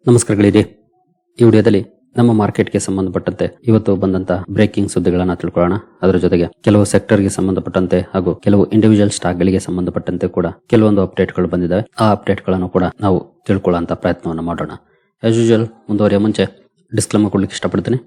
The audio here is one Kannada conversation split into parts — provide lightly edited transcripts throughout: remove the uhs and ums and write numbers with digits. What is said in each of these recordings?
ನಮಸ್ಕಾರಗಳಿದೆ. ಈ ವಿಡಿಯೋದಲ್ಲಿ ನಮ್ಮ ಮಾರ್ಕೆಟ್ಗೆ ಸಂಬಂಧಪಟ್ಟಂತೆ ಇವತ್ತು ಬಂದಂತ ಬ್ರೇಕಿಂಗ್ ಸುದ್ದಿಗಳನ್ನ ತಿಳ್ಕೊಳ್ಳೋಣ. ಅದರ ಜೊತೆಗೆ ಕೆಲವು ಸೆಕ್ಟರ್ಗೆ ಸಂಬಂಧಪಟ್ಟಂತೆ ಹಾಗೂ ಕೆಲವು ಇಂಡಿವಿಜುವಲ್ ಸ್ಟಾಕ್ ಗಳಿಗೆ ಸಂಬಂಧಪಟ್ಟಂತೆ ಕೂಡ ಕೆಲವೊಂದು ಅಪ್ಡೇಟ್ಗಳು ಬಂದಿದ್ದಾವೆ. ಆ ಅಪ್ಡೇಟ್ಗಳನ್ನು ಕೂಡ ನಾವು ತಿಳ್ಕೊಳ್ಳುವಂತ ಪ್ರಯತ್ನವನ್ನು ಮಾಡೋಣ. ಆಸ್ ಯೂಶುವಲ್ ಮುಂದುವರಿಯ ಮುಂಚೆ ಡಿಸ್ಕ್ಲೇಮರ್ ಕೊಡ್ಲಿಕ್ಕೆ ಇಷ್ಟಪಡ್ತೀನಿ.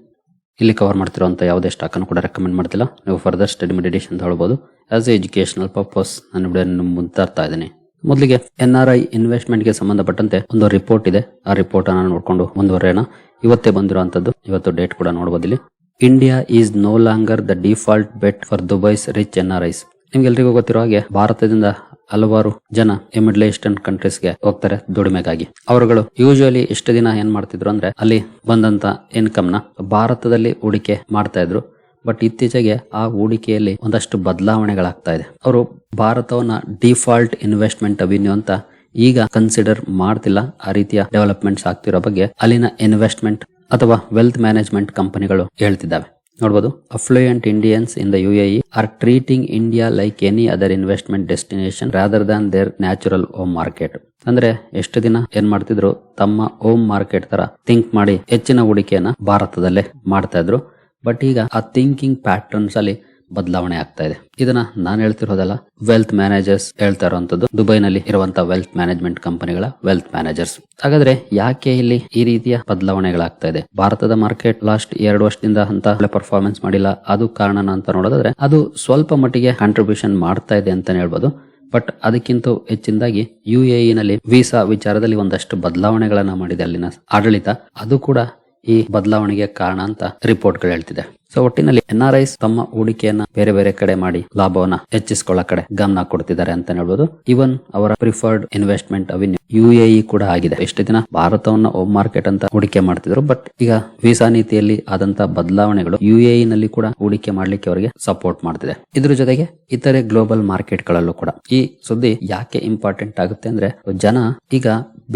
ಇಲ್ಲಿ ಕವರ್ ಮಾಡ್ತಿರುವಂತ ಯಾವುದೇ ಸ್ಟಾಕ್ ಅನ್ನು ಕೂಡ ರೆಕಮೆಂಡ್ ಮಾಡ್ತಿಲ್ಲ. ನೀವು ಫರ್ದರ್ ಸ್ಟಡಿ ಮೆಡಿಟೇಷನ್ ಅಂತ ಹೇಳ್ಬೋದು. ಆಸ್ ಎ ಎಜುಕೇಶನಲ್ ಪರ್ಪಸ್ ನಾನು ವಿಡಿಯೋ ಮುಂದೆ ತರ್ತಾ ಇದ್ದೀನಿ. ಮೊದಲಿಗೆ NRI ಇನ್ವೆಸ್ಟ್ಮೆಂಟ್ ಗೆ ಸಂಬಂಧಪಟ್ಟಂತೆ ಒಂದು ರಿಪೋರ್ಟ್ ಇದೆ. ಆ ರಿಪೋರ್ಟ್ ಅನ್ನು ನೋಡ್ಕೊಂಡು ಮುಂದುವರೆಯೋಣ. ಇವತ್ತೇ ಬಂದಿರುವಂತದ್ದು, ಇವತ್ತು ಡೇಟ್ ಕೂಡ ನೋಡಬಹುದು. India is no longer the default bet for Dubai's rich NRIs. ನಿಮ್ಗೆಲ್ರಿಗೂ ಗೊತ್ತಿರೋ ಹಾಗೆ ಭಾರತದಿಂದ ಹಲವಾರು ಜನ ಈ ಮಿಡ್ಲ್ ಈಸ್ಟರ್ನ್ ಕಂಟ್ರೀಸ್ ಗೆ ಹೋಗ್ತಾರೆ ದುಡಿಮೆಗಾಗಿ. ಅವರುಗಳು ಯೂಶುವಲಿ ಇಷ್ಟು ದಿನ ಏನ್ ಮಾಡ್ತಿದ್ರು ಅಂದ್ರೆ ಅಲ್ಲಿ ಬಂದಂತ ಇನ್ಕಮ್ ನ ಭಾರತದಲ್ಲಿ ಹೂಡಿಕೆ ಮಾಡ್ತಾ ಇದ್ರು. ಬಟ್ ಇತ್ತೀಚೆಗೆ ಆ ಹೂಡಿಕೆಯಲ್ಲಿ ಒಂದಷ್ಟು ಬದಲಾವಣೆಗಳಾಗ್ತಾ ಇದೆ. ಅವರು ಭಾರತವನ್ನ ಡಿಫಾಲ್ಟ್ ಇನ್ವೆಸ್ಟ್ಮೆಂಟ್ ಅವೆನ್ಯೂ ಅಂತ ಈಗ ಕನ್ಸಿಡರ್ ಮಾಡ್ತಿಲ್ಲ. ಆ ರೀತಿಯ ಡೆವಲಪ್ಮೆಂಟ್ಸ್ ಆಗ್ತಿರೋ ಬಗ್ಗೆ ಅಲ್ಲಿನ ಇನ್ವೆಸ್ಟ್ಮೆಂಟ್ ಅಥವಾ ವೆಲ್ತ್ ಮ್ಯಾನೇಜ್ಮೆಂಟ್ ಕಂಪನಿಗಳು ಹೇಳ್ತಿದ್ದಾವೆ. ನೋಡಬಹುದು, affluent Indians in the UAE are treating India like any other investment destination rather than their natural home market. ಅಂದ್ರೆ ಎಷ್ಟು ದಿನ ಏನ್ ಮಾಡ್ತಿದ್ರು, ತಮ್ಮ ಹೋಮ್ ಮಾರ್ಕೆಟ್ ತರ ಥಿಂಕ್ ಮಾಡಿ ಹೆಚ್ಚಿನ ಹೂಡಿಕೆಯನ್ನ ಭಾರತದಲ್ಲೇ ಮಾಡ್ತಾ ಇದ್ರು. ಬಟ್ ಈಗ ಆ ಥಿಂಕಿಂಗ್ ಪ್ಯಾಟರ್ನ್ಸ್ ಅಲ್ಲಿ ಬದಲಾವಣೆ ಆಗ್ತಾ ಇದೆ. ಇದನ್ನ ನಾನು ಹೇಳ್ತಿರೋದಲ್ಲ, ವೆಲ್ತ್ ಮ್ಯಾನೇಜರ್ಸ್ ಹೇಳ್ತಾ ಇರುವಂತದ್ದು, ದುಬೈನಲ್ಲಿ ಇರುವಂತಹ ವೆಲ್ತ್ ಮ್ಯಾನೇಜ್ಮೆಂಟ್ ಕಂಪನಿಗಳ ವೆಲ್ತ್ ಮ್ಯಾನೇಜರ್ಸ್. ಹಾಗಾದ್ರೆ ಯಾಕೆ ಇಲ್ಲಿ ಈ ರೀತಿಯ ಬದಲಾವಣೆಗಳಾಗ್ತಾ ಇದೆ? ಭಾರತದ ಮಾರ್ಕೆಟ್ ಲಾಸ್ಟ್ 2 ವರ್ಷದಿಂದ ಅಂತ ಒಳ್ಳೆ ಪರ್ಫಾರ್ಮೆನ್ಸ್ ಮಾಡಿಲ್ಲ. ಅದು ಕಾರಣ ಅಂತ ನೋಡೋದಾದ್ರೆ ಅದು ಸ್ವಲ್ಪ ಮಟ್ಟಿಗೆ ಕಾಂಟ್ರಿಬ್ಯೂಷನ್ ಮಾಡ್ತಾ ಇದೆ ಅಂತಾನೆ ಹೇಳ್ಬೋದು. ಬಟ್ ಅದಕ್ಕಿಂತ ಹೆಚ್ಚಿನದಾಗಿ UAE ನಲ್ಲಿ ವೀಸಾ ವಿಚಾರದಲ್ಲಿ ಒಂದಷ್ಟು ಬದಲಾವಣೆಗಳನ್ನ ಮಾಡಿದೆ ಅಲ್ಲಿನ ಆಡಳಿತ. ಅದು ಕೂಡ ಈ ಬದಲಾವಣೆಗೆ ಕಾರಣ ಅಂತ ರಿಪೋರ್ಟ್ ಗಳು ಹೇಳ್ತಿದೆ. ಸೊ ಒಟ್ಟಿನಲ್ಲಿ NRIs ತಮ್ಮ ಹೂಡಿಕೆಯನ್ನ ಬೇರೆ ಬೇರೆ ಕಡೆ ಮಾಡಿ ಲಾಭವನ್ನ ಹೆಚ್ಚಿಸಿಕೊಳ್ಳೋ ಕಡೆ ಗಮನ ಕೊಡ್ತಿದ್ದಾರೆ ಅಂತ ಹೇಳ್ಬೋದು. ಇವನ್ ಅವರ ಪ್ರಿಫರ್ಡ್ ಇನ್ವೆಸ್ಟ್ಮೆಂಟ್ ಅವೆನ್ಯೂ UAE ಕೂಡ ಆಗಿದೆ. ಎಷ್ಟು ದಿನ ಭಾರತವನ್ನ ಹೋಮ್ ಮಾರ್ಕೆಟ್ ಅಂತ ಹೂಡಿಕೆ ಮಾಡ್ತಿದ್ರು. ಬಟ್ ಈಗ ವೀಸಾ ನೀತಿಯಲ್ಲಿ ಆದಂತ ಬದಲಾವಣೆಗಳು UAE ನಲ್ಲಿ ಕೂಡ ಹೂಡಿಕೆ ಮಾಡ್ಲಿಕ್ಕೆ ಅವರಿಗೆ ಸಪೋರ್ಟ್ ಮಾಡ್ತಿದೆ. ಇದ್ರ ಜೊತೆಗೆ ಇತರೆ ಗ್ಲೋಬಲ್ ಮಾರ್ಕೆಟ್ ಗಳಲ್ಲೂ ಕೂಡ ಈ ಸುದ್ದಿ ಯಾಕೆ ಇಂಪಾರ್ಟೆಂಟ್ ಆಗುತ್ತೆ ಅಂದ್ರೆ, ಜನ ಈಗ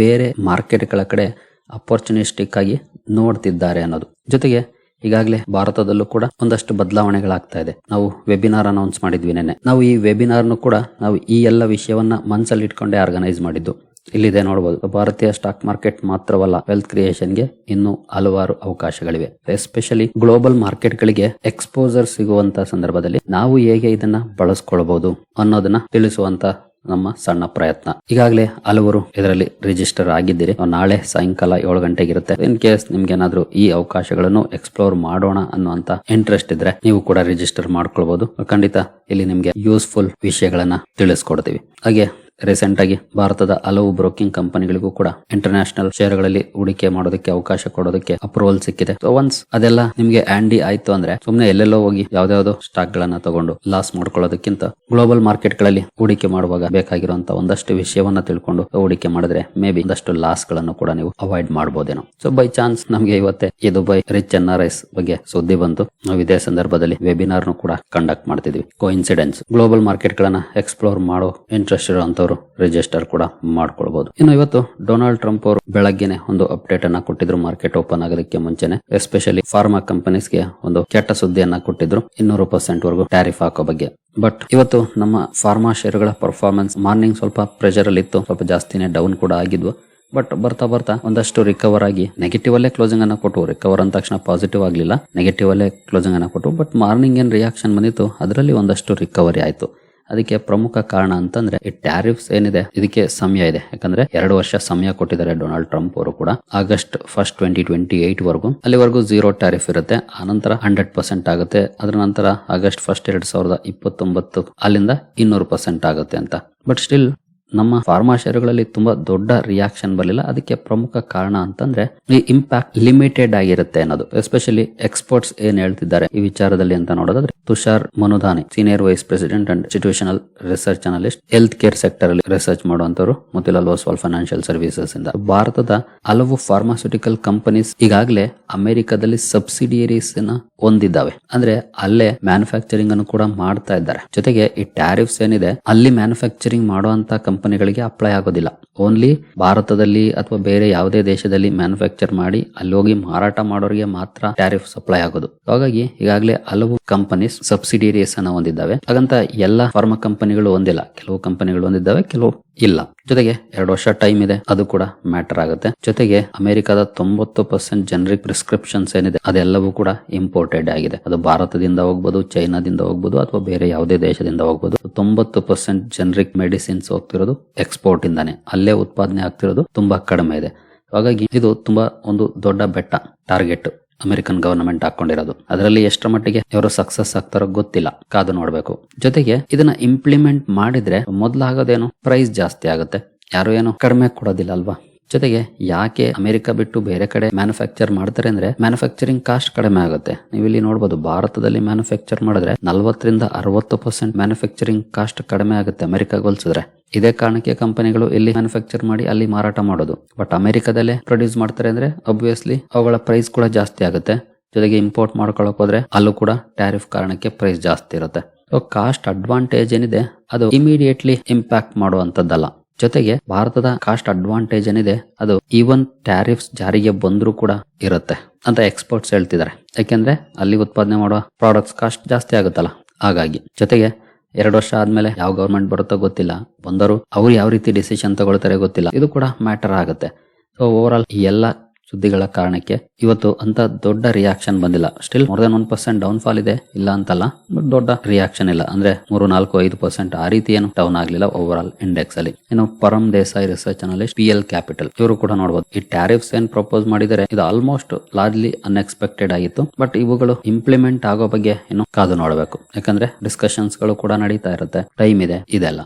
ಬೇರೆ ಮಾರ್ಕೆಟ್ ಗಳ ಕಡೆ ಅಪರ್ಚುನಿಸ್ಟಿಕ್ ಆಗಿ ನೋಡ್ತಿದ್ದಾರೆ ಅನ್ನೋದು. ಜೊತೆಗೆ ಈಗಾಗಲೇ ಭಾರತದಲ್ಲೂ ಕೂಡ ಒಂದಷ್ಟು ಬದಲಾವಣೆಗಳಾಗ್ತಾ ಇದೆ. ನಾವು ವೆಬಿನಾರ್ ಅನೌನ್ಸ್ ಮಾಡಿದ್ವಿ ನೆನ್ನೆ. ನಾವು ಈ ವೆಬಿನಾರ್ನು ಕೂಡ ನಾವು ಈ ಎಲ್ಲ ವಿಷಯವನ್ನ ಮನಸ್ಸಲ್ಲಿ ಇಟ್ಕೊಂಡೇ ಆರ್ಗನೈಸ್ ಮಾಡಿದ್ದು. ಇಲ್ಲಿದೆ ನೋಡಬಹುದು. ಭಾರತೀಯ ಸ್ಟಾಕ್ ಮಾರ್ಕೆಟ್ ಮಾತ್ರವಲ್ಲ, ವೆಲ್ತ್ ಕ್ರಿಯೇಷನ್ಗೆ ಇನ್ನೂ ಹಲವಾರು ಅವಕಾಶಗಳಿವೆ. ಎಸ್ಪೆಷಲಿ ಗ್ಲೋಬಲ್ ಮಾರ್ಕೆಟ್ ಗಳಿಗೆ ಎಕ್ಸ್ಪೋಜರ್ ಸಿಗುವಂತ ಸಂದರ್ಭದಲ್ಲಿ ನಾವು ಹೇಗೆ ಇದನ್ನ ಬಳಸ್ಕೊಳ್ಬಹುದು ಅನ್ನೋದನ್ನ ತಿಳಿಸುವಂತ ನಮ್ಮ ಸಣ್ಣ ಪ್ರಯತ್ನ. ಈಗಾಗಲೇ ಹಲವರು ಇದರಲ್ಲಿ ರಿಜಿಸ್ಟರ್ ಆಗಿದ್ದೀರಿ. ನಾಳೆ ಸಾಯಂಕಾಲ 7 ಗಂಟೆಗೆ ಇರುತ್ತೆ. ಇನ್ ಕೇಸ್ ನಿಮ್ಗೆ ಏನಾದ್ರು ಈ ಅವಕಾಶಗಳನ್ನು ಎಕ್ಸ್ಪ್ಲೋರ್ ಮಾಡೋಣ ಅನ್ನುವಂತ ಇಂಟ್ರೆಸ್ಟ್ ಇದ್ರೆ ನೀವು ಕೂಡ ರಿಜಿಸ್ಟರ್ ಮಾಡ್ಕೊಳ್ಬಹುದು. ಖಂಡಿತ ಇಲ್ಲಿ ನಿಮ್ಗೆ ಯೂಸ್ಫುಲ್ ವಿಷಯಗಳನ್ನ ತಿಳಿಸ್ಕೊಡ್ತೀವಿ. ಹಾಗೆ ರೀಸೆಂಟ್ ಆಗಿ ಭಾರತದ ಹಲವು ಬ್ರೋಕಿಂಗ್ ಕಂಪನಿಗಳಿಗೂ ಕೂಡ ಇಂಟರ್ನ್ಯಾಷನಲ್ ಶೇರ್ಗಳಲ್ಲಿ ಹೂಡಿಕೆ ಮಾಡೋದಕ್ಕೆ ಅವಕಾಶ ಕೊಡೋದಕ್ಕೆ ಅಪ್ರೂವಲ್ ಸಿಕ್ಕಿದೆ. ಸೊ ಒನ್ಸ್ ಅದೆಲ್ಲ ನಿಮ್ಗೆ ಆಂಡಿ ಆಯ್ತು ಅಂದ್ರೆ ಸುಮ್ನೆ ಎಲ್ಲೆಲ್ಲೋ ಹೋಗಿ ಯಾವ್ದಾವ್ದೋ ಸ್ಟಾಕ್ ಗಳನ್ನ ತಗೊಂಡು ಲಾಸ್ ಮಾಡ್ಕೊಳ್ಳೋದಕ್ಕಿಂತ ಗ್ಲೋಬಲ್ ಮಾರ್ಕೆಟ್ ಗಳಲ್ಲಿ ಹೂಡಿಕೆ ಮಾಡುವಾಗ ಬೇಕಾಗಿರುವಂತ ಒಂದಷ್ಟು ವಿಷಯವನ್ನ ತಿಳ್ಕೊಂಡು ಹೂಡಿಕೆ ಮಾಡಿದ್ರೆ ಮೇ ಬಿ ಒಂದಷ್ಟು ಲಾಸ್ ಗಳನ್ನು ಕೂಡ ನೀವು ಅವಾಯ್ಡ್ ಮಾಡಬಹುದೇನೋ. ಸೊ ಬೈ ಚಾನ್ಸ್ ನಮ್ಗೆ ಇವತ್ತೇ ಈ ದುಬೈ ರಿಚ್ NRIs ಬಗ್ಗೆ ಸುದ್ದಿ ಬಂತು. ನಾವು ಇದೇ ಸಂದರ್ಭದಲ್ಲಿ ವೆಬಿನಾರ್ ಕೂಡ ಕಂಡಕ್ಟ್ ಮಾಡ್ತಿದ್ವಿ. ಕೋಇನ್ಸಿಡೆನ್ಸ್ ಗ್ಲೋಬಲ್ ಮಾರ್ಕೆಟ್ ಗಳನ್ನ ಎಕ್ಸ್ಪ್ಲೋರ್ ಮಾಡೋ ಇಂಟ್ರೆಸ್ಟ್ ಇರುವಂತವ್ರು ರಿಜಿಸ್ಟರ್ ಕೂಡ ಮಾಡ್ಕೊಳ್ಬಹುದು. ಇನ್ನು ಇವತ್ತು ಡೊನಾಲ್ಡ್ ಟ್ರಂಪ್ ಅವರು ಬೆಳಗ್ಗೆನೆ ಒಂದು ಅಪ್ಡೇಟ್ ಅನ್ನ ಕೊಟ್ಟಿದ್ರು. ಮಾರ್ಕೆಟ್ ಓಪನ್ ಆಗೋದಕ್ಕೆ ಮುಂಚೆನೆ ಎಸ್ಪೆಷಲಿ ಫಾರ್ಮಾ ಕಂಪನೀಸ್ಗೆ ಒಂದು ಕೆಟ್ಟ ಸುದ್ದಿಯನ್ನ ಕೊಟ್ಟಿದ್ರು, 200% ವರೆಗೂ ಟ್ಯಾರಿಫ್ ಹಾಕೋ ಬಗ್ಗೆ. ಬಟ್ ಇವತ್ತು ನಮ್ಮ ಫಾರ್ಮಾ ಶೇರ್ಗಳ ಪರ್ಫಾರ್ಮೆನ್ಸ್ ಮಾರ್ನಿಂಗ್ ಸ್ವಲ್ಪ ಪ್ರೆಷರ್ ಅಲ್ಲಿ ಇತ್ತು, ಸ್ವಲ್ಪ ಜಾಸ್ತಿನೇ ಡೌನ್ ಕೂಡ ಆಗಿದ್ವು. ಬಟ್ ಬರ್ತಾ ಬರ್ತಾ ಒಂದಷ್ಟು ರಿಕವರ್ ಆಗಿ ನೆಗೆಟಿವ್ ಅಲ್ಲೇ ಕ್ಲೋಸಿಂಗ್ ಅನ್ನ ಕೊಟ್ಟು, ರಿಕವರ್ ಅಂದ ತಕ್ಷಣ ಪಾಸಿಟಿವ್ ಆಗ್ಲಿಲ್ಲ, ನೆಗೆಟಿವ್ ಅಲ್ಲೇ ಕ್ಲೋಸಿಂಗ್ ಅನ್ನ ಕೊಟ್ಟು. ಬಟ್ ಮಾರ್ನಿಂಗ್ ಏನ್ ರಿಯಾಕ್ಷನ್ ಬಂದಿತ್ತು ಅದರಲ್ಲಿ ಒಂದಷ್ಟು ರಿಕವರಿ ಆಯ್ತು. ಅದಕ್ಕೆ ಪ್ರಮುಖ ಕಾರಣ ಅಂತಂದ್ರೆ ಈ ಟ್ಯಾರಿಫ್ಸ್ ಏನಿದೆ ಇದಕ್ಕೆ ಸಮಯ ಇದೆ. ಯಾಕಂದ್ರೆ 2 ವರ್ಷ ಸಮಯ ಕೊಟ್ಟಿದ್ದಾರೆ ಡೊನಾಲ್ಡ್ ಟ್ರಂಪ್ ಅವರು ಕೂಡ. ಆಗಸ್ಟ್ 1, 2028 ವರೆಗೂ, ಅಲ್ಲಿವರೆಗೂ 0 ಟ್ಯಾರಿಫ್ ಇರುತ್ತೆ. ಆನಂತರ 100% ಆಗುತ್ತೆ. ಅದರ ನಂತರ ಆಗಸ್ಟ್ 1, 2029 ಅಲ್ಲಿಂದ 200% ಆಗುತ್ತೆ ಅಂತ. ಬಟ್ ಸ್ಟಿಲ್ ನಮ್ಮ ಫಾರ್ಮಾ ಶೇರುಗಳಲ್ಲಿ ತುಂಬಾ ದೊಡ್ಡ ರಿಯಾಕ್ಷನ್ ಬರಲಿಲ್ಲ. ಅದಕ್ಕೆ ಪ್ರಮುಖ ಕಾರಣ ಅಂತಂದ್ರೆ ಈ ಇಂಪ್ಯಾಕ್ಟ್ ಲಿಮಿಟೆಡ್ ಆಗಿರುತ್ತೆ ಅನ್ನೋದು. ಎಸ್ಪೆಷಲಿ ಎಕ್ಸ್ಪರ್ಟ್ಸ್ ಏನ್ ಹೇಳ್ತಿದ್ದಾರೆ ಈ ವಿಚಾರದಲ್ಲಿ ಅಂತ ನೋಡೋದಾದ್ರೆ, Tushar Manudhani, senior vice president and institutional research analyst, health care sector ಅಲ್ಲಿ ರಿಸರ್ಚ್ ಮಾಡುವಂತವರು ಮೋತಿಲಾಲ್ ಓಸ್ವಾಲ್ ಫೈನಾನ್ಷಿಯಲ್ ಸರ್ವಿಸಸ್ ಇಂದ. ಭಾರತದ ಹಲವು ಫಾರ್ಮಾಸ್ಯೂಟಿಕಲ್ ಕಂಪನೀಸ್ ಈಗಾಗಲೇ ಅಮೆರಿಕದಲ್ಲಿ ಸಬ್ಸಿಡಿಯರೀಸ್ ಹೊಂದಿದ್ದಾವೆ. ಅಂದ್ರೆ ಅಲ್ಲೇ ಮ್ಯಾನುಫ್ಯಾಕ್ಚರಿಂಗ್ ಅನ್ನು ಕೂಡ ಮಾಡ್ತಾ ಇದ್ದಾರೆ. ಜೊತೆಗೆ ಈ ಟ್ಯಾರಿಫ್ಸ್ ಏನಿದೆ ಅಲ್ಲಿ ಮ್ಯಾನುಫ್ಯಾಕ್ಚರಿಂಗ್ ಮಾಡುವಂತ ಕಂಪನಿಗಳಿಗೆ ಅಪ್ಲೈ ಆಗೋದಿಲ್ಲ. ಓನ್ಲಿ ಭಾರತದಲ್ಲಿ ಅಥವಾ ಬೇರೆ ಯಾವುದೇ ದೇಶದಲ್ಲಿ ಮ್ಯಾನುಫ್ಯಾಕ್ಚರ್ ಮಾಡಿ ಅಲ್ಲಿ ಹೋಗಿ ಮಾರಾಟ ಮಾಡೋರಿಗೆ ಮಾತ್ರ ಟ್ಯಾರಿಫ್ ಅಪ್ಲೈ ಆಗೋದು. ಹಾಗಾಗಿ ಈಗಾಗಲೇ ಹಲವು ಕಂಪನೀಸ್ ಸಬ್ಸಿಡಿಯರೀಸ್ ಅನ್ನ ಹೊಂದಿದ್ದಾವೆ. ಹಾಗಂತ ಎಲ್ಲ ಫಾರ್ಮಾ ಕಂಪನಿಗಳು ಹೊಂದಿಲ್ಲ. ಕೆಲವು ಕಂಪನಿಗಳು ಹೊಂದಿದ್ದಾವೆ, ಕೆಲವು ಇಲ್ಲ. ಜೊತೆಗೆ 2 ವರ್ಷ ಟೈಮ್ ಇದೆ, ಅದು ಕೂಡ ಮ್ಯಾಟರ್ ಆಗುತ್ತೆ. ಜೊತೆಗೆ ಅಮೆರಿಕದ 90% ಜನರಿಕ್ ಪ್ರಿಸ್ಕ್ರಿಪ್ಷನ್ಸ್ ಏನಿದೆ ಅದೆಲ್ಲವೂ ಕೂಡ ಇಂಪೋರ್ಟೆಡ್ ಆಗಿದೆ. ಅದು ಭಾರತದಿಂದ ಹೋಗ್ಬೋದು, ಚೈನಾದಿಂದ ಹೋಗ್ಬೋದು, ಅಥವಾ ಬೇರೆ ಯಾವುದೇ ದೇಶದಿಂದ ಹೋಗ್ಬೋದು. 90% ಜನರಿಕ್ ಮೆಡಿಸಿನ್ಸ್ ಹೋಗ್ತಿರೋದು ಎಕ್ಸ್ಪೋರ್ಟ್ ಇಂದಾನೆ, ಅಲ್ಲೇ ಉತ್ಪಾದನೆ ಆಗ್ತಿರೋದು ತುಂಬಾ ಕಡಿಮೆ ಇದೆ. ಹಾಗಾಗಿ ಇದು ತುಂಬಾ ಒಂದು ದೊಡ್ಡ ಬೆಟ್ಟ, ಟಾರ್ಗೆಟ್ ಅಮೆರಿಕನ್ ಗವರ್ನಮೆಂಟ್ ಹಾಕೊಂಡಿರೋದು. ಅದರಲ್ಲಿ ಎಷ್ಟರ ಮಟ್ಟಿಗೆ ಇವರು ಸಕ್ಸಸ್ ಆಗ್ತಾರೋ ಗೊತ್ತಿಲ್ಲ, ಕಾದು ನೋಡ್ಬೇಕು. ಜೊತೆಗೆ ಇದನ್ನ ಇಂಪ್ಲಿಮೆಂಟ್ ಮಾಡಿದ್ರೆ ಮೊದಲಾಗೋದೇನು, ಪ್ರೈಸ್ ಜಾಸ್ತಿ ಆಗುತ್ತೆ, ಯಾರು ಏನು ಕಡಿಮೆ ಕೊಡೋದಿಲ್ಲ ಅಲ್ವಾ. ಜೊತೆಗೆ ಯಾಕೆ ಅಮೆರಿಕ ಬಿಟ್ಟು ಬೇರೆ ಕಡೆ ಮ್ಯಾನುಫ್ಯಾಕ್ಚರ್ ಮಾಡ್ತಾರೆ ಅಂದ್ರೆ ಮ್ಯಾನುಫ್ಯಾಕ್ಚರಿಂಗ್ ಕಾಸ್ಟ್ ಕಡಿಮೆ ಆಗುತ್ತೆ. ನೀವು ಇಲ್ಲಿ ನೋಡಬಹುದು, ಭಾರತದಲ್ಲಿ ಮ್ಯಾನುಫ್ಯಾಕ್ಚರ್ ಮಾಡಿದ್ರೆ 40-60% ಮ್ಯಾನುಫ್ಯಾಕ್ಚರಿಂಗ್ ಕಾಸ್ಟ್ ಕಡಿಮೆ ಆಗುತ್ತೆ ಅಮೆರಿಕಾಗೆ ಹೋಲಿಸಿದ್ರೆ. ಇದೇ ಕಾರಣಕ್ಕೆ ಕಂಪನಿಗಳು ಇಲ್ಲಿ ಮ್ಯಾನುಫ್ಯಾಕ್ಚರ್ ಮಾಡಿ ಅಲ್ಲಿ ಮಾರಾಟ ಮಾಡೋದು. ಬಟ್ ಅಮೆರಿಕದಲ್ಲೇ ಪ್ರೊಡ್ಯೂಸ್ ಮಾಡ್ತಾರೆ ಅಂದ್ರೆ ಅಬ್ವಿಯಸ್ಲಿ ಅವುಗಳ ಪ್ರೈಸ್ ಕೂಡ ಜಾಸ್ತಿ ಆಗುತ್ತೆ. ಜೊತೆಗೆ ಇಂಪೋರ್ಟ್ ಮಾಡ್ಕೊಳಕ್ ಹೋದ್ರೆ ಅಲ್ಲೂ ಕೂಡ ಟ್ಯಾರಿಫ್ ಕಾರಣಕ್ಕೆ ಪ್ರೈಸ್ ಜಾಸ್ತಿ ಇರುತ್ತೆ. ಸೊ ಕಾಸ್ಟ್ ಅಡ್ವಾಂಟೇಜ್ ಏನಿದೆ ಅದು ಇಮಿಡಿಯೇಟ್ಲಿ ಇಂಪ್ಯಾಕ್ಟ್ ಮಾಡುವಂತದ್ದಲ್ಲ. ಜೊತೆಗೆ ಭಾರತದ ಕಾಸ್ಟ್ ಅಡ್ವಾಂಟೇಜ್ ಏನಿದೆ ಅದು ಈವನ್ ಟ್ಯಾರಿಫ್ಸ್ ಜಾರಿಗೆ ಬಂದ್ರೂ ಕೂಡ ಇರುತ್ತೆ ಅಂತ ಎಕ್ಸ್ಪರ್ಟ್ಸ್ ಹೇಳ್ತಿದ್ದಾರೆ. ಯಾಕೆಂದ್ರೆ ಅಲ್ಲಿ ಉತ್ಪಾದನೆ ಮಾಡುವ ಪ್ರಾಡಕ್ಟ್ಸ್ ಕಾಸ್ಟ್ ಜಾಸ್ತಿ ಆಗುತ್ತಲ್ಲ, ಹಾಗಾಗಿ. ಜೊತೆಗೆ 2 ವರ್ಷ ಆದ್ಮೇಲೆ ಯಾವ ಗವರ್ಮೆಂಟ್ ಬರುತ್ತೋ ಗೊತ್ತಿಲ್ಲ, ಬಂದರು ಅವ್ರು ಯಾವ ರೀತಿ ಡಿಸಿಷನ್ ತಗೊಳ್ತಾರೆ ಗೊತ್ತಿಲ್ಲ, ಇದು ಕೂಡ ಮ್ಯಾಟರ್ ಆಗುತ್ತೆ. ಸೊ ಓವರ್ ಆಲ್ ಈ ಎಲ್ಲ ಸುದ್ದಿಗಳ ಕಾರಣಕ್ಕೆ ಇವತ್ತು ಅಂತ ದೊಡ್ಡ ರಿಯಾಕ್ಷನ್ ಬಂದಿಲ್ಲ. Still more than 1% down fall ಇದೆ, ಇಲ್ಲ ಅಂತಲ್ಲ, ಬಟ್ ದೊಡ್ಡ ರಿಯಾಕ್ಷನ್ ಇಲ್ಲ. ಅಂದ್ರೆ 3-4-5% ಆ ರೀತಿ ಏನು ಡೌನ್ ಆಗ್ಲಿಲ್ಲ ಓವರ್ ಆಲ್ ಇಂಡೆಕ್ಸ್ ಅಲ್ಲಿ. ಇನ್ನು Param Desai research analyst PL capital ಇವರು ಕೂಡ ನೋಡಬಹುದು, ಈ ಟ್ಯಾರಿಫ್ಸ್ ಏನ್ ಪ್ರಪೋಸ್ ಮಾಡಿದರೆ ಇದು ಆಲ್ಮೋಸ್ಟ್ ಲಾರ್ಜ್ಲಿ ಅನ್ಎಕ್ಸ್ಪೆಕ್ಟೆಡ್ ಆಗಿತ್ತು. ಬಟ್ ಇವುಗಳು ಇಂಪ್ಲಿಮೆಂಟ್ ಆಗೋ ಬಗ್ಗೆ ಇನ್ನು ಕಾದು ನೋಡಬೇಕು. ಯಾಕಂದ್ರೆ ಡಿಸ್ಕಷನ್ಸ್ ಗಳು ಕೂಡ ನಡೀತಾ ಇರುತ್ತೆ, ಟೈಮ್ ಇದೆ. ಇದೆಲ್ಲ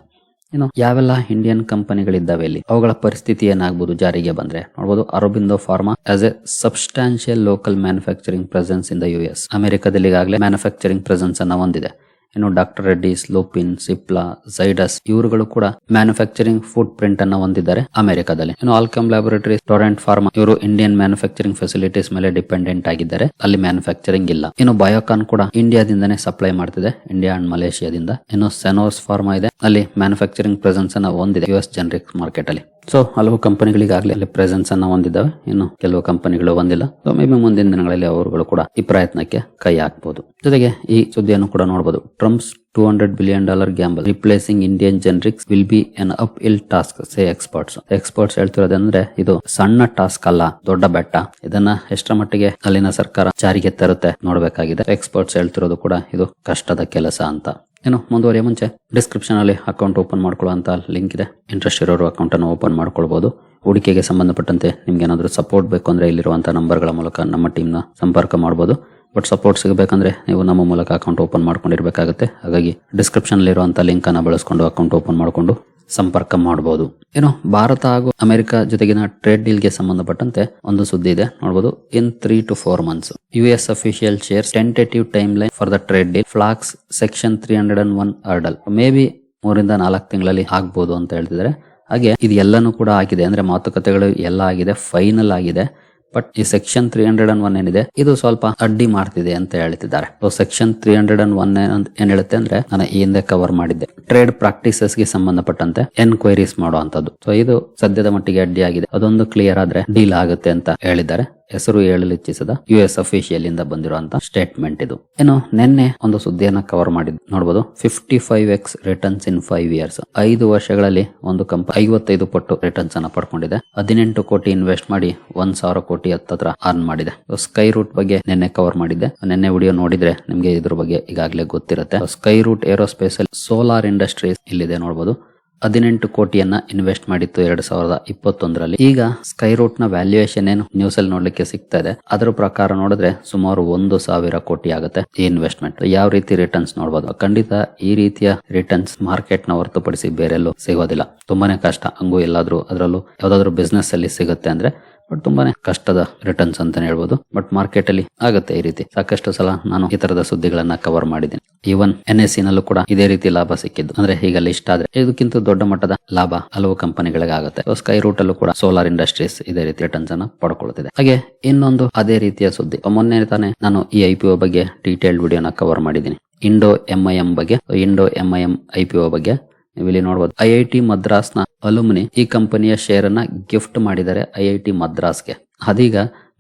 ಇನ್ನು ಯಾವೆಲ್ಲ ಇಂಡಿಯನ್ ಕಂಪನಿಗಳಿದ್ದಾವೆ ಇಲ್ಲಿ, ಅವುಗಳ ಪರಿಸ್ಥಿತಿ ಏನಾಗಬಹುದು ಜಾರಿಗೆ ಬಂದ್ರೆ ನೋಡಬಹುದು. Aurobindo pharma as A substantial local manufacturing presence in the US. ಅಮೆರಿಕದಲ್ಲಿ ಈಗಾಗಲೇ ಮ್ಯಾನುಫ್ಯಾಕ್ಚರಿಂಗ್ ಪ್ರೆಸೆನ್ಸ್ ಅನ್ನ ಹೊಂದಿದೆ. ಇನ್ನು ಡಾಕ್ಟರ್ ರೆಡ್ಡಿಸ್, ಲೂಪಿನ್, ಸಿಪ್ಲಾ, ಝೈಡಸ್ ಇವರುಗಳು ಕೂಡ ಮ್ಯಾನುಫ್ಯಾಕ್ಚರಿಂಗ್ ಫುಟ್ ಪ್ರಿಂಟ್ ಅನ್ನ ಹೊಂದಿದ್ದಾರೆ ಅಮೆರಿಕದಲ್ಲಿ. ಇನ್ನು ಆಲ್ಕಮ್ ಲ್ಯಾಬೊರೇಟರೀಸ್, ಟೊರೆಂಟ್ ಫಾರ್ಮಾ ಇವರು ಇಂಡಿಯನ್ ಮ್ಯಾನುಫ್ಯಾಕ್ಚರಿಂಗ್ ಫೆಸಿಲಿಟೀಸ್ ಮೇಲೆ ಡಿಪೆಂಡೆಂಟ್ ಆಗಿದ್ದಾರೆ, ಅಲ್ಲಿ ಮ್ಯಾನುಫ್ಯಾಕ್ಚರಿಂಗ್ ಇಲ್ಲ. ಇನ್ನು ಬಯೋಕಾನ್ ಕೂಡ ಇಂಡಿಯಾದಿಂದನೇ ಸಪ್ಲೈ ಮಾಡ್ತಿದೆ, ಇಂಡಿಯಾ ಅಂಡ್ ಮಲೇಷಿಯಾದಿಂದ. ಇನ್ನು ಸೆನೋಸ್ ಫಾರ್ಮಾ ಇದೆ, ಅಲ್ಲಿ ಮ್ಯಾನುಫ್ಯಾಕ್ಚರಿಂಗ್ ಪ್ರೆಸೆನ್ಸ್ ಅನ್ನ ಹೊಂದಿದೆ US ಜನರಿಕ್ ಮಾರ್ಕೆಟ್ ಅಲ್ಲಿ. ಸೊ ಹಲವು ಕಂಪನಿಗಳಿಗಾಗಲೇ ಅಲ್ಲಿ ಪ್ರೆಸೆನ್ಸ್ ಅನ್ನ ಹೊಂದಿದ್ದಾವೆ, ಇನ್ನು ಕೆಲವು ಕಂಪನಿಗಳು ಹೊಂದಿಲ್ಲ. ಸೊ ಮೇ ಬಿ ಮುಂದಿನ ದಿನಗಳಲ್ಲಿ ಅವರುಗಳು ಕೂಡ ಈ ಪ್ರಯತ್ನಕ್ಕೆ ಕೈ ಹಾಕಬಹುದು. ಜೊತೆಗೆ ಈ ಸುದ್ದಿಯನ್ನು ಕೂಡ ನೋಡಬಹುದು, Trump's $200 billion gamble replacing Indian generics will be an uphill task say experts. Experts ಹೇಳ್ತಿರೋದಂದ್ರೆ ಇದು ಸಣ್ಣ ಟಾಸ್ಕ್ ಅಲ್ಲ, ದೊಡ್ಡ ಬೆಟ್ಟ. ಇದನ್ನ ಎಷ್ಟರ ಮಟ್ಟಿಗೆ ಅಲ್ಲಿನ ಸರ್ಕಾರ ಜಾರಿಗೆ ತರುತ್ತೆ ನೋಡಬೇಕಾಗಿದೆ. ಎಕ್ಸ್ಪರ್ಟ್ಸ್ ಹೇಳ್ತಿರೋದು ಕೂಡ ಇದು ಕಷ್ಟದ ಕೆಲಸ ಅಂತ. ಏನು ಮುಂದುವರಿಯ ಮುಂಚೆ ಡಿಸ್ಕ್ರಿಪ್ಷನ್ ಅಲ್ಲಿ ಅಕೌಂಟ್ ಓಪನ್ ಮಾಡ್ಕೊಳ್ಳುವಂತ ಲಿಂಕ್ ಇದೆ, ಇಂಟ್ರೆಸ್ಟ್ ಇರೋರು ಅಕೌಂಟ್ ಅನ್ನು ಓಪನ್ ಮಾಡ್ಕೊಳ್ಬಹುದು. ಹೂಡಿಕೆಗೆ ಸಂಬಂಧಪಟ್ಟಂತೆ ನಿಮ್ಗೆ ಏನಾದರೂ ಸಪೋರ್ಟ್ ಬೇಕು ಅಂದ್ರೆ ಇಲ್ಲಿರುವಂತಹ ನಂಬರ್ಗಳ ಮೂಲಕ ನಮ್ಮ ಟೀಮ್ನ ಸಂಪರ್ಕ ಮಾಡಬಹುದು. ಬಟ್ ಸಪೋರ್ಟ್ ಸಿಗಬೇಕಂದ್ರೆ ನೀವು ನಮ್ಮ ಮೂಲಕ ಅಕೌಂಟ್ ಓಪನ್ ಮಾಡ್ಕೊಂಡಿರ್ಬೇಕಾಗುತ್ತೆ. ಹಾಗಾಗಿ ಡಿಸ್ಕ್ರಿಪ್ಷನ್ ಅಲ್ಲಿರುವಂತಹ ಲಿಂಕ್ ಅನ್ನ ಬಳಸ್ಕೊಂಡು ಅಕೌಂಟ್ ಓಪನ್ ಮಾಡಿಕೊಂಡು ಸಂಪರ್ಕ ಮಾಡಬಹುದು. ಏನು ಭಾರತ ಹಾಗೂ ಅಮೆರಿಕ ಜೊತೆಗಿನ ಟ್ರೇಡ್ ಡೀಲ್ ಗೆ ಸಂಬಂಧಪಟ್ಟಂತೆ ಒಂದು ಸುದ್ದಿ ಇದೆ ನೋಡಬಹುದು. ಇನ್ 3 to 4 months US official shares tentative time line for the trade deal flax section 301 hurdle. May be 3-4 ತಿಂಗಳಲ್ಲಿ ಆಗ್ಬಹುದು ಅಂತ ಹೇಳ್ತಿದ್ದಾರೆ. ಹಾಗೆ ಇದು ಎಲ್ಲಾನು ಕೂಡ ಆಗಿದೆ, ಅಂದ್ರೆ ಮಾತುಕತೆಗಳು ಎಲ್ಲ ಆಗಿದೆ, ಫೈನಲ್ ಆಗಿದೆ. ಬಟ್ ಈ ಸೆಕ್ಷನ್ 301 ಏನಿದೆ ಇದು ಸ್ವಲ್ಪ ಅಡ್ಡಿ ಮಾಡ್ತಿದೆ ಅಂತ ಹೇಳ್ತಿದ್ದಾರೆ. ಸೊ ಸೆಕ್ಷನ್ 301 ಏನ್ ಹೇಳುತ್ತೆ ಅಂದ್ರೆ ನಾನು ಈ ಹಿಂದೆ ಕವರ್ ಮಾಡಿದ್ದೆ, ಟ್ರೇಡ್ ಪ್ರಾಕ್ಟೀಸಸ್ ಗೆ ಸಂಬಂಧಪಟ್ಟಂತೆ ಎನ್ಕ್ವೈರೀಸ್ ಮಾಡುವಂತದ್ದು. ಸೊ ಇದು ಸದ್ಯದ ಮಟ್ಟಿಗೆ ಅಡ್ಡಿ ಆಗಿದೆ, ಅದೊಂದು ಕ್ಲಿಯರ್ ಆದ್ರೆ ಡೀಲ್ ಆಗುತ್ತೆ ಅಂತ ಹೇಳಿದ್ದಾರೆ. ಹೆಸರು ಹೇಳಲು ಇಚ್ಛಿಸದ US ಅಫಿಷಿಯಲ್ ಇಂದ ಬಂದಿರುವಂತಹ ಸ್ಟೇಟ್ಮೆಂಟ್ ಇದು. ಏನು ನಿನ್ನೆ ಒಂದು ಸುದ್ದಿಯನ್ನ ಕವರ್ ಮಾಡಿದ್ ನೋಡಬಹುದು, 55x ರಿಟರ್ನ್ಸ್ ಇನ್ 5 years. 5 ವರ್ಷಗಳಲ್ಲಿ ಒಂದು ಕಂಪನಿ 55 ಪಟ್ಟು ರಿಟರ್ನ್ಸ್ ಅನ್ನ ಪಡ್ಕೊಂಡಿದೆ. 18 ಕೋಟಿ ಇನ್ವೆಸ್ಟ್ ಮಾಡಿ 1,000 ಕೋಟಿ ಹತ್ತತ್ರ ಅರ್ನ್ ಮಾಡಿದೆ. ಸ್ಕೈ ರೂಟ್ ಬಗ್ಗೆ ನಿನ್ನೆ ಕವರ್ ಮಾಡಿದ್ದೆ, ನಿನ್ನೆ ವಿಡಿಯೋ ನೋಡಿದ್ರೆ ನಿಮ್ಗೆ ಇದ್ರ ಬಗ್ಗೆ ಈಗಾಗಲೇ ಗೊತ್ತಿರುತ್ತೆ. ಸ್ಕೈ ರೂಟ್ ಏರೋಸ್ಪೇಸ್ ಸೋಲಾರ್ ಇಂಡಸ್ಟ್ರೀಸ್ ಇಲ್ಲಿದೆ ನೋಡಬಹುದು. 18 ಕೋಟಿಯನ್ನ ಇನ್ವೆಸ್ಟ್ ಮಾಡಿತ್ತು 2021ರಲ್ಲಿ. ಈಗ ಸ್ಕೈ ರೂಟ್ ನ ವ್ಯಾಲ್ಯೂಯೇಷನ್ ಏನು ನ್ಯೂಸ್ ಅಲ್ಲಿ ನೋಡ್ಲಿಕ್ಕೆ ಸಿಗ್ತಾ ಇದೆ, ಅದರ ಪ್ರಕಾರ ನೋಡಿದ್ರೆ ಸುಮಾರು 1,000 ಕೋಟಿ ಆಗುತ್ತೆ ಈ ಇನ್ವೆಸ್ಟ್ಮೆಂಟ್. ಯಾವ ರೀತಿ ರಿಟರ್ನ್ಸ್ ನೋಡಬಹುದು, ಖಂಡಿತ ಈ ರೀತಿಯ ರಿಟರ್ನ್ಸ್ ಮಾರ್ಕೆಟ್ ನ ಹೊರತುಪಡಿಸಿ ಬೇರೆಲ್ಲೂ ಸಿಗೋದಿಲ್ಲ. ತುಂಬಾನೇ ಕಷ್ಟ. ಹಂಗೂ ಎಲ್ಲಾದ್ರೂ ಅದರಲ್ಲೂ ಯಾವ್ದಾದ್ರು ಬಿಸ್ನೆಸ್ ಅಲ್ಲಿ ಸಿಗುತ್ತೆ ಅಂದ್ರೆ ಬಟ್ ತುಂಬಾನೇ ಕಷ್ಟದ ರಿಟರ್ನ್ಸ್ ಅಂತಾನೆ ಹೇಳ್ಬೋದು. ಬಟ್ ಮಾರ್ಕೆಟ್ ಅಲ್ಲಿ ಆಗುತ್ತೆ ಈ ರೀತಿ. ಸಾಕಷ್ಟು ಸಲ ನಾನು ಈ ತರದ ಸುದ್ದಿಗಳನ್ನ ಕವರ್ ಮಾಡಿದ್ದೀನಿ. ಈವನ್ NSE ನಲ್ಲೂ ಕೂಡ ಇದೇ ರೀತಿ ಲಾಭ ಸಿಕ್ಕಿದ್ದು. ಅಂದ್ರೆ ಈಗ ಲಿಸ್ಟ್ ಆದ್ರೆ ಇದಕ್ಕಿಂತ ದೊಡ್ಡ ಮಟ್ಟದ ಲಾಭ ಹಲವು ಕಂಪನಿಗಳಿಗೆ ಆಗುತ್ತೆ. ಸ್ಕೈ ರೂಟ್ ಅಲ್ಲೂ ಕೂಡ ಸೋಲಾರ್ ಇಂಡಸ್ಟ್ರೀಸ್ ಇದೇ ರೀತಿ ರಿಟರ್ನ್ಸ್ ಅನ್ನ ಪಡ್ಕೊಳ್ತಿದೆ. ಹಾಗೆ ಇನ್ನೊಂದು ಅದೇ ರೀತಿಯ ಸುದ್ದಿ, ಮೊನ್ನೆ ತಾನೇ ನಾನು ಈ IPO ಬಗ್ಗೆ ಡೀಟೇಲ್ಡ್ ವಿಡಿಯೋನ ಕವರ್ ಮಾಡಿದ್ದೀನಿ. ಇಂಡೋ MIM ಬಗ್ಗೆ. ಇಂಡೋ MIM IPO ಬಗ್ಗೆ ನೀವು ಇಲ್ಲಿ ನೋಡಬಹುದು. IIT ಮದ್ರಾಸ್ ನ ಅಲುಮಿನಿ ಈ ಕಂಪನಿಯ ಶೇರ್ ಅನ್ನ ಗಿಫ್ಟ್ ಮಾಡಿದ್ದಾರೆ IIT ಮದ್ರಾಸ್ಗೆ. ಅದೀಗ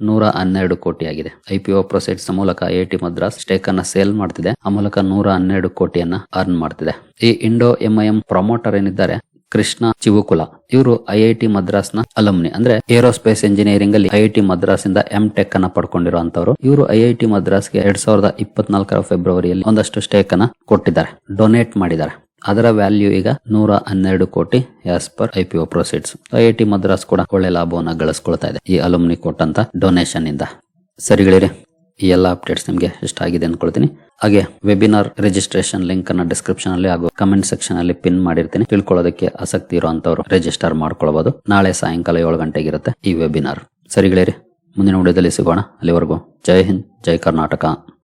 112 ಕೋಟಿ ಆಗಿದೆ. IPO ಪ್ರೊಸೀಡ್ಸ್ ಮೂಲಕ IIT ಮದ್ರಾಸ್ ಸ್ಟೇಕ್ ಅನ್ನ ಸೇಲ್ ಮಾಡ್ತಿದೆ. ಆ ಮೂಲಕ 112 ಕೋಟಿಯನ್ನ ಅರ್ನ್ ಮಾಡ್ತಿದೆ. ಈ ಇಂಡೋ MIM ಪ್ರಮೋಟರ್ ಏನಿದ್ದಾರೆ ಕೃಷ್ಣ ಚಿವುಕುಲ. ಇವರು ಐಐಟಿ ಮದ್ರಾಸ್ನ ಅಲಮ್ನಿ, ಅಂದ್ರೆ ಏರೋಸ್ಪೇಸ್ ಇಂಜಿನಿಯರಿಂಗ್ ಅಲ್ಲಿ ಐಐಟಿ ಮದ್ರಾಸ್ ಇಂದ ಟೆಕ್ ಅನ್ನ ಪಡ್ಕೊಂಡಿರುವಂತವರು. ಇವರು ಐಐಟಿ ಮದ್ರಾಸ್ಗೆ 2024 ಫೆಬ್ರವರಿಯಲ್ಲಿ ಒಂದಷ್ಟು ಸ್ಟೇಕ್ ಅನ್ನ ಕೊಟ್ಟಿದ್ದಾರೆ, ಡೊನೇಟ್ ಮಾಡಿದ್ದಾರೆ. ಅದರ ವ್ಯಾಲ್ಯೂ ಈಗ 112 ಕೋಟಿ as per IPO proceeds. IIT Madras ಕೂಡ ಒಳ್ಳೆ ಲಾಭವನ್ನ ಗಳಿಸ್ಕೊಳ್ತಾ ಇದೆ ಈ ಅಲುಮ್ನಿ ಕೊಟ್ಟಂತ ಡೊನೇಷನ್ ಇಂದ. ಸರಿಗಳಿರಿ, ಈ ಎಲ್ಲ ಅಪ್ಡೇಟ್ಸ್ ನಿಮ್ಗೆ ಇಷ್ಟ ಆಗಿದೆ ಅನ್ಕೊಳ್ತೀನಿ. ಹಾಗೆ ವೆಬಿನಾರ್ ರಿಜಿಸ್ಟ್ರೇಷನ್ ಲಿಂಕ್ ಅನ್ನ ಡಿಸ್ಕ್ರಿಪ್ಷನ್ ಅಲ್ಲಿ ಹಾಗೂ ಕಮೆಂಟ್ ಸೆಕ್ಷನ್ ಅಲ್ಲಿ ಪಿನ್ ಮಾಡಿರ್ತೀನಿ. ತಿಳ್ಕೊಳ್ಳೋದಕ್ಕೆ ಆಸಕ್ತಿ ಇರುವಂತವರು ರಿಜಿಸ್ಟರ್ ಮಾಡ್ಕೊಳ್ಬಹುದು. ನಾಳೆ ಸಾಯಂಕಾಲ 7 ಗಂಟೆಗೆ ಇರುತ್ತೆ ಈ ವೆಬಿನಾರ್. ಸರಿಗಳಿರಿ, ಮುಂದಿನ ವಿಡಿಯೋದಲ್ಲಿ ಸಿಗೋಣ. ಅಲ್ಲಿವರೆಗೂ ಜೈ ಹಿಂದ್, ಜೈ ಕರ್ನಾಟಕ.